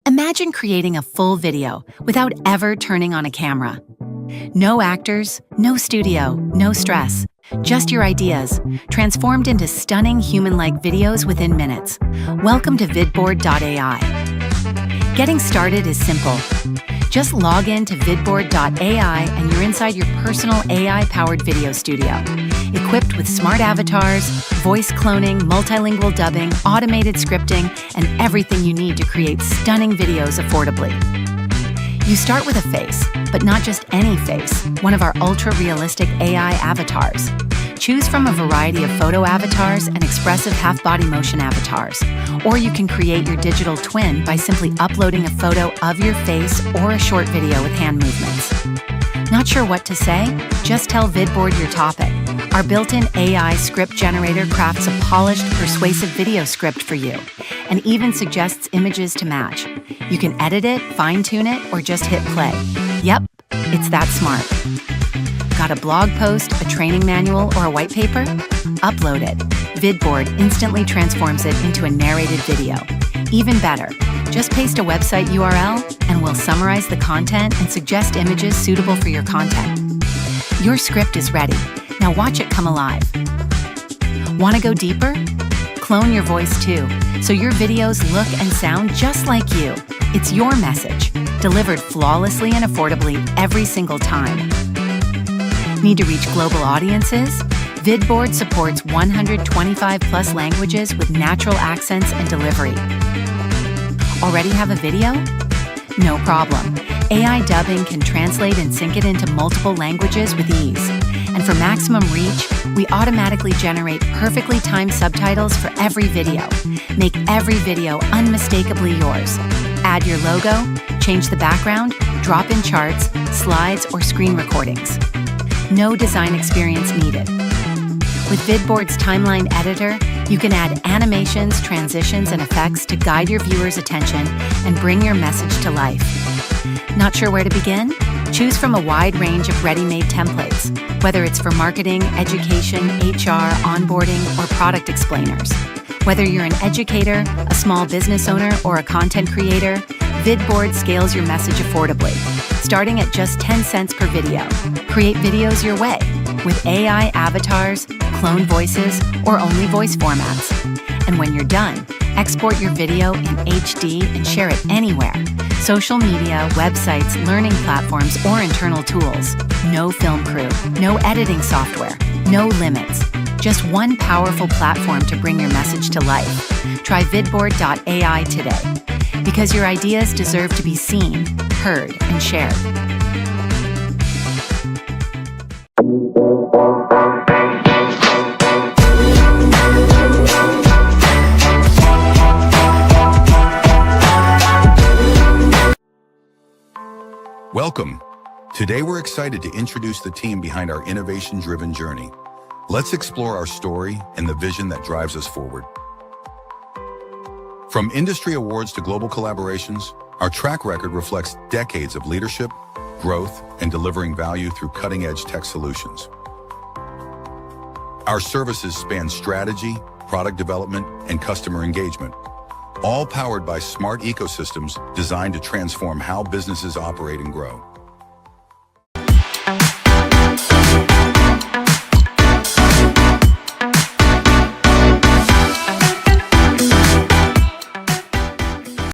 Imagine creating a full video without ever turning on a camera. No actors, no studio, no stress. Just your ideas, transformed into stunning human-like videos within minutes. Welcome to Vidboard.ai. Getting started is simple. Just log in to Vidboard.ai and you're inside your personal AI-powered video studio. Equipped with smart avatars, voice cloning, multilingual dubbing, automated scripting, and everything you need to create stunning videos affordably. You start with a face, but not just any face, one of our ultra-realistic AI avatars. Choose from a variety of photo avatars and expressive half-body motion avatars. Or you can create your digital twin by simply uploading a photo of your face or a short video with hand movements. Not sure what to say? Just tell Vidboard your topic. Our built-in AI script generator crafts a polished, persuasive video script for you, and even suggests images to match. You can edit it, fine-tune it, or just hit play. Yep, it's that smart. Got a blog post, a training manual, or a white paper? Upload it. Vidboard instantly transforms it into a narrated video. Even better, just paste a website URL and we'll summarize the content and suggest images suitable for your content. Your script is ready. Now watch it come alive. Want to go deeper? Clone your voice too, so your videos look and sound just like you. It's your message, delivered flawlessly and affordably every single time. Need to reach global audiences? Vidboard supports 125 plus languages with natural accents and delivery. Already have a video? No problem. AI dubbing can translate and sync it into multiple languages with ease. And for maximum reach, we automatically generate perfectly timed subtitles for every video. Make every video unmistakably yours. Add your logo, change the background, drop in charts, slides, or screen recordings. No design experience needed. With Vidboard's timeline editor, you can add animations, transitions, and effects to guide your viewers' attention and bring your message to life. Not sure where to begin? Choose from a wide range of ready-made templates, whether it's for marketing, education, HR, onboarding, or product explainers. Whether you're an educator, a small business owner, or a content creator, Vidboard scales your message affordably, starting at just 10 cents per video. Create videos your way, with AI avatars, clone voices, or only voice formats. And when you're done, export your video in HD and share it anywhere. Social media, websites, learning platforms, or internal tools. No film crew, no editing software, no limits. Just one powerful platform to bring your message to life. Try Vidboard.ai today, because your ideas deserve to be seen, heard, and shared. Welcome. Today we're excited to introduce the team behind our innovation-driven journey. Let's explore our story and the vision that drives us forward. From industry awards to global collaborations, our track record reflects decades of leadership, growth, and delivering value through cutting-edge tech solutions. Our services span strategy, product development, and customer engagement, all powered by smart ecosystems designed to transform how businesses operate and grow.